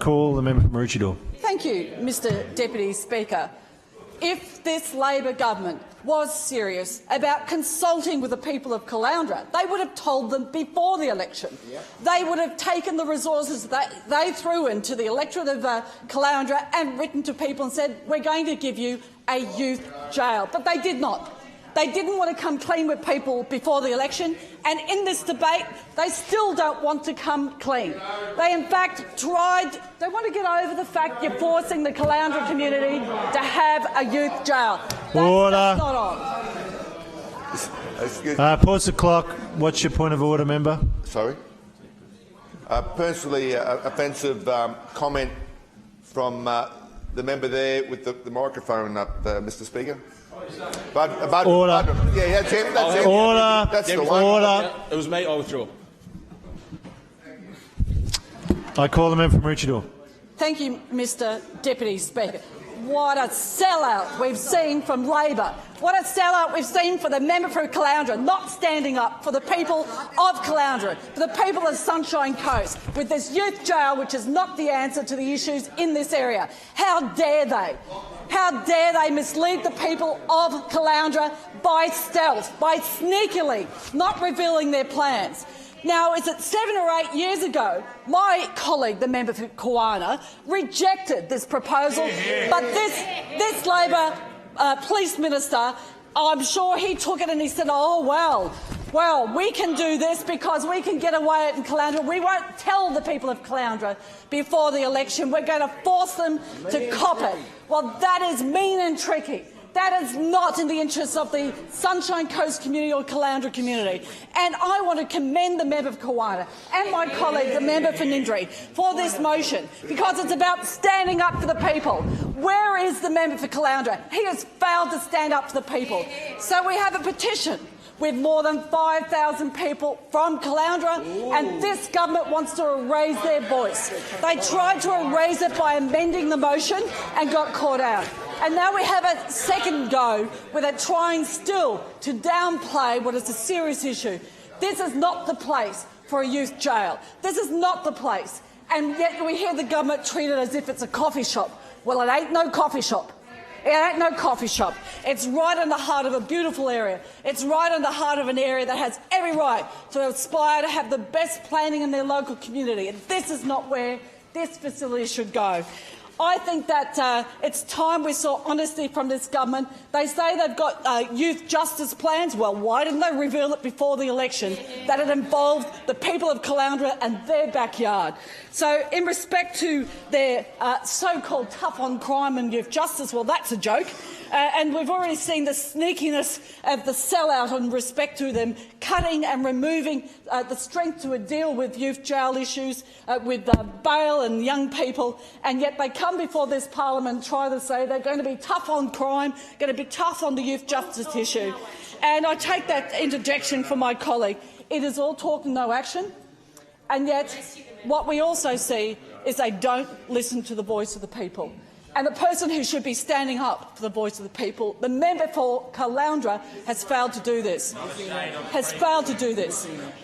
call the member from Maroochydore. Thank you, Mr Deputy Speaker. If this Labor government was serious about consulting with the people of Caloundra, they would have told them before the election. They would have taken the resources that they threw into the electorate of Caloundra and written to people and said, we're going to give you a youth jail. But they did not. They didn't want to come clean with people before the election, and in this debate, they still don't want to come clean. They, in fact, they want to get over the fact you're forcing the Caloundra community to have a youth jail. That's not on. Pause the clock. What's your point of order, member? Sorry. Personally, offensive comment from the member there with the microphone up, Mr Speaker. Order. Yeah, that's him. That's him. Order. That's the one. Order. It was me. I withdraw. I call the member from Maroochydore. Thank you, Mr Deputy Speaker. What a sellout we've seen from Labor. What a sellout we've seen for the member for Caloundra, not standing up for the people of Caloundra, for the people of Sunshine Coast, with this youth jail, which is not the answer to the issues in this area. How dare they? How dare they mislead the people of Caloundra by stealth, by sneakily not revealing their plans? Now, is it 7 or 8 years ago, my colleague, the member for Kawana, rejected this proposal, but this Labor police minister, I'm sure he took it and he said, oh, well, we can do this because we can get away in Caloundra. We won't tell the people of Caloundra before the election. We're going to force them to cop it. Well, that is mean and tricky. That is not in the interests of the Sunshine Coast community or Caloundra community. And I want to commend the member for Kawana and my colleague, the member for Nindri, for this motion, because it's about standing up for the people. Where is the member for Caloundra? He has failed to stand up for the people. So we have a petition with more than 5,000 people from Caloundra, and this government wants to erase their voice. They tried to erase it by amending the motion and got caught out. And now we have a second go where they're trying still to downplay what is a serious issue. This is not the place for a youth jail. This is not the place. And yet we hear the government treat it as if it's a coffee shop. Well, it ain't no coffee shop. It ain't no coffee shop. It's right in the heart of a beautiful area. It's right in the heart of an area that has every right to aspire to have the best planning in their local community. And this is not where this facility should go. I think that it's time we saw honesty from this government. They say they've got youth justice plans. Well, why didn't they reveal it before the election, that it involved the people of Caloundra and their backyard? So in respect to their so-called tough on crime and youth justice, well, that's a joke. And we've already seen the sneakiness of the sellout in respect to them cutting and removing the strength to deal with youth jail issues, with bail and young people, and yet they come before this parliament and try to say they're going to be tough on crime, going to be tough on the youth justice issue. And I take that interjection from my colleague. It is all talk and no action, and yet what we also see is they don't listen to the voice of the people. And the person who should be standing up for the voice of the people, the member for Caloundra, has failed to do this.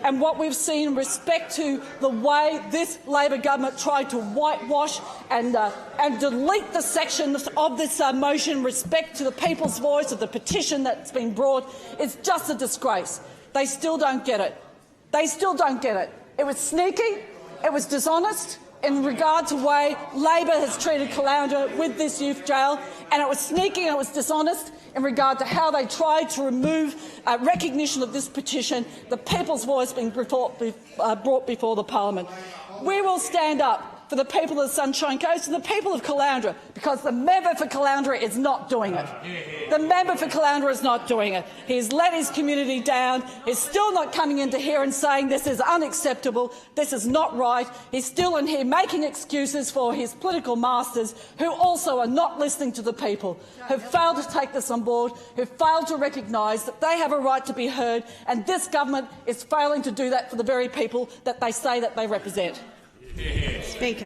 And what we've seen in respect to the way this Labor government tried to whitewash and delete the sections of this motion in respect to the people's voice of the petition that's been brought is just a disgrace. They still don't get it. They still don't get it. It was sneaky. It was dishonest in regard to the way Labor has treated Caloundra with this youth jail, and it was sneaky and it was dishonest in regard to how they tried to remove recognition of this petition, the people's voice being brought before the parliament. We will stand up for the people of the Sunshine Coast and the people of Caloundra, because the member for Caloundra is not doing it. The member for Caloundra is not doing it. He's let his community down. He's still not coming into here and saying this is unacceptable, this is not right. He's still in here making excuses for his political masters, who also are not listening to the people, who failed to take this on board, who failed to recognise that they have a right to be heard, and this government is failing to do that for the very people that they say that they represent. Speaker.